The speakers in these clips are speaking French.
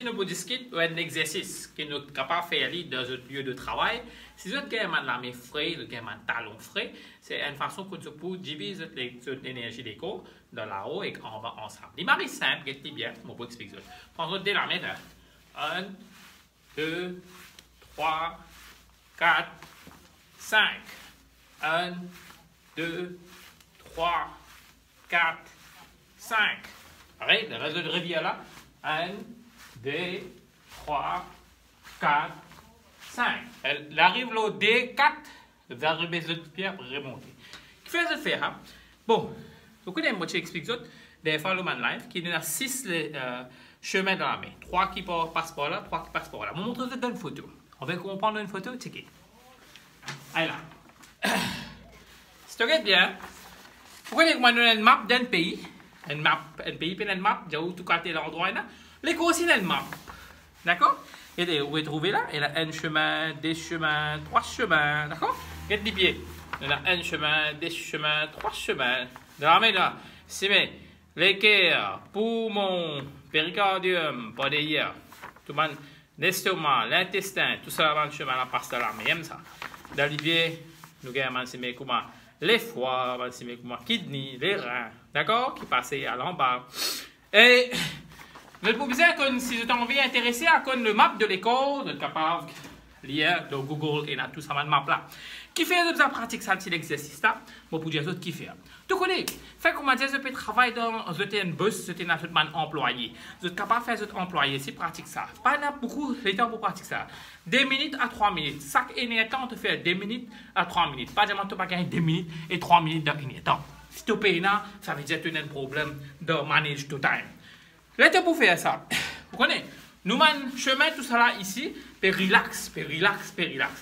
Nous vous discutons un exercice que nous sommes capables de faire dans notre lieu de travail. Si vous avez la main frais, vous avez un talon frais, c'est une façon que nous pouvons diviser l'énergie des corps dans la haut et en bas ensemble. Il m'arrive simple, regardez bien, je vous explique ça. Prenons de la main là. 1, 2, 3, 4, 5. 1, 2, 3, 4, 5. Arrête, le reste de rivière là. 1, 2, 3, 4, 5. Elle arrive là au D4, vous arrivez à cette pierre pour remonter. Qu'est-ce que vous faites? Bon, vous connaissez, moi je explique ça, des Followman Life, qui a 6 chemins dans la main. 3 qui passent par là, 3 qui passent par là. Je vous montre ça dans une photo. On va comprendre une photo, checker. Allez là. Si tu regardes bien, vous connaissez comment on a une map d'un pays, un pays, puis une map, j'ai où tout côté l'endroit là. Les cours aussi, une map. D'accord? Et vous pouvez trouver là, il y a un chemin, des chemins, 3 chemins. D'accord? Regardez les pieds. Il y a un chemin, des chemins, 3 chemins. Dans la main là, c'est bien. L'équerre, poumon, péricardium, pas d'ailleurs. Tout le monde, l'estomac, l'intestin, tout ça dans le chemin là passe dans la main. J'aime ça. Dans les pieds, nous avons comment les foies, comment kidney, les reins. D'accord? Qui passent à l'en-bas. Et vous êtes besoin que si vous êtes envie intéressé à le map de l'école, vous êtes capable de lire dans Google et dans tout ça, map là. Qui fait de pratique ça, petit exercice là, moi pour dire qui fait. Tu connais, fait comment dire, je peux travailler dans un bus, je suis un employé. Vous êtes capable de faire votre employé, c'est pratique ça. Pas beaucoup de temps pour pratiquer ça. 2 minutes à 3 minutes. Chaque temps, tu fais 2 minutes à 3 minutes. Pas vraiment, tu pas gagner 2 minutes et 3 minutes dans temps. Si tu payes là, ça veut dire que tu as un problème de manage to time. Là, pour faire ça, vous connaissez, nous avons chemin tout ça là ici, puis relax.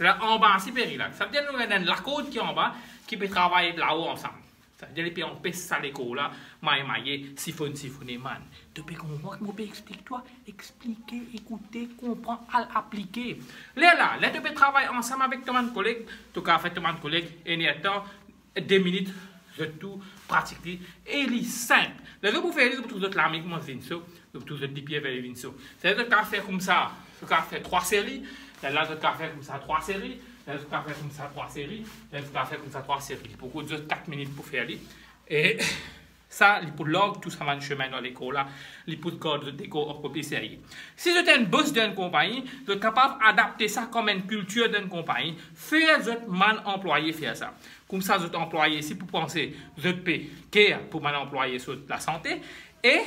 Là, en bas, c'est relax. Ça veut dire que nous avons la côte qui est en bas, qui peut travailler là-haut ensemble. Ça veut dire qu'on peut ça l'école là, mailler, siphonner, man. Tu peux comprendre, je peux expliquer, écouter, comprendre, appliquer. Là, tu peux travailler ensemble avec ton collègue, tu peux faire ton collègue, et il y a 2 minutes. De tout pratiquer et c'est simple. Les autres pour faire les autres l'armée comment c'est ça, les autres des pieds vers les vinceaux. C'est le cas faire comme ça, le cas faire 3 séries, là le cas faire comme ça 3 séries, là le cas faire comme ça 3 séries, là le cas faire comme ça 3 séries. Beaucoup de 4 minutes pour faire et ça, il pour log tout ça va chemin dans l'école là, il pour code de déco hors copie série. Si vous êtes un boss d'une compagnie, vous êtes capable d'adapter ça comme une culture d'une compagnie, faire votre man employé faire ça. Comme ça, vous êtes employé ici pour penser, vous êtes payé pour man employé sur la santé et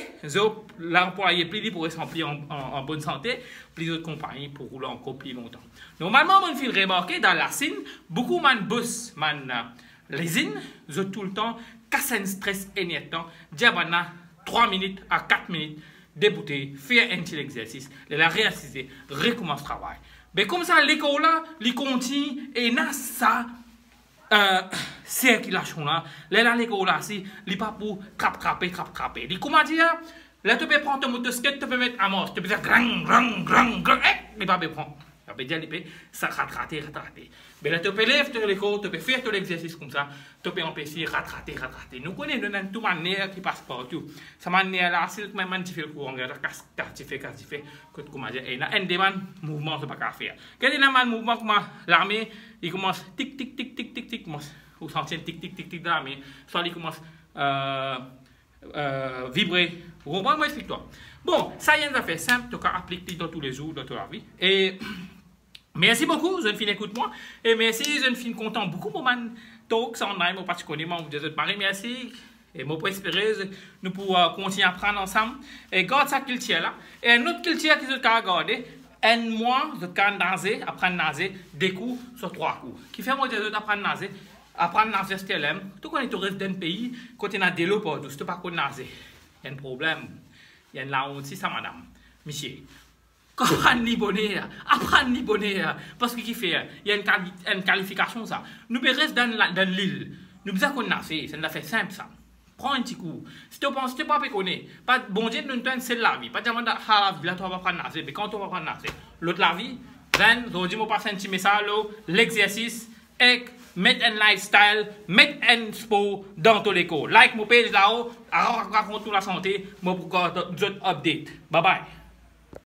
l'employé plus pour remplir en bonne santé, plus d'autres compagnies pour rouler encore plus longtemps. Normalement, on fait remarquer dans la scène, beaucoup de boss, les zines, vous êtes tout le temps casser un stress énertant, diabana 3 minutes à 4 minutes, débouter, faire un petit exercice, la réassiser, recommence le travail. Mais comme ça, l'école là, il continue et n'a ça, circulation là, l'école là, il n'est pas pour crapper. Il comment dire, là tu peux prendre ton motocyclette, tu peux mettre à mort, tu peux faire grand, il va prendre. Ça veut dire que ça rattrater. Mais là, tu peux lever l'école, tu peux faire tout l'exercice comme ça, tu peux empêcher rattrater. Nous connaissons toute manière qui passe partout. Cette manière là, c'est même tu fais le courant, tu fais, comment dire, et là, un des mouvements, c'est pas qu'à faire. Quand il y a un mouvement comme l'armée, il commence tic, vous sentez tic dans l'armée, soit il commence vibrer. Vous comprenez, moi, explique-toi. Bon, ça y est, ça fait simple, tu peux appliquer dans tous les jours, dans toute la vie. Et merci beaucoup, jeune fille, écoute-moi. Et merci, jeune fille, content beaucoup pour mon talk, ça en a, moi, particulièrement, vous êtes pareil, merci. Et moi, pour espérer, nous pourrons continuer à apprendre ensemble. Et garde sa culture là. Et une autre culture qui est à garder, un mois, je can nager, apprendre à nager, des coups sur 3 coups. Qui fait moi, je apprendre à nager. Apprendre à nager, c'est l'aime. Tout quand on est au reste d'un pays, quand on a des lots partout, c'est pas qu'on nager. Il y a un problème. Il y a une la honte, c'est ça, madame. Monsieur. Apprendre les bonnets, parce qu'il fait, il y a une qualification ça. Nous restons dans l'île. Nous avons qu'on a fait, ça nous a fait simple ça. Prends un petit coup. Si tu penses, tu pas connaître. Pas bon Dieu nous donne c'est la vie. Pas dire là tu vas prendre nager, mais quand on va prendre nager, l'autre la vie, then on dit moi passer un petit message l'exercice et mettre un lifestyle, mettre un sport dans tous les cours. Like mon page là-haut, raconte toute la santé, moi pour d'autres updates. Bye bye.